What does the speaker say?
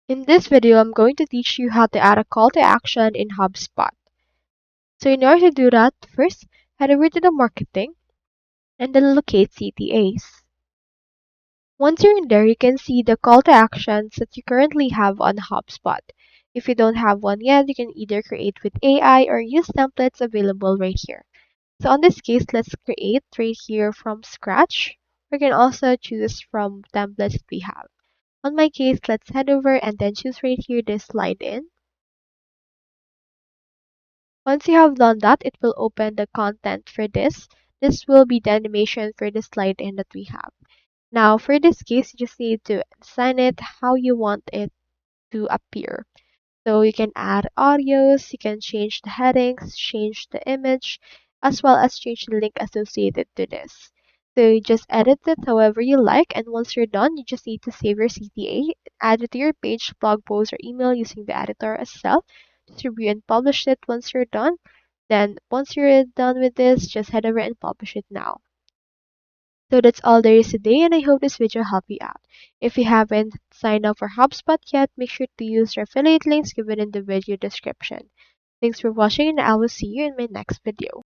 In this video, I'm going to teach you how to add a call to action in HubSpot. So in order to do that, first, head over to the marketing and then locate CTAs. Once you're in there, you can see the call to actions that you currently have on HubSpot. If you don't have one yet, you can either create with AI or use templates available right here. So on this case, let's create right here from scratch. We can also choose from templates that we have. On my case, let's head over and then choose right here this slide in. Once you have done that, it will open the content for this. This will be the animation for the slide in that we have. Now, for this case, you just need to design it how you want it to appear. So you can add audios, you can change the headings, change the image, as well as change the link associated to this. So you just edit it however you like, and once you're done, you just need to save your CTA, add it to your page, blog post, or email using the editor itself. Just review and publish it once you're done. Then once you're done with this, just head over and publish it now. So that's all there is today, and I hope this video helped you out. If you haven't signed up for HubSpot yet, make sure to use the affiliate links given in the video description. Thanks for watching, and I will see you in my next video.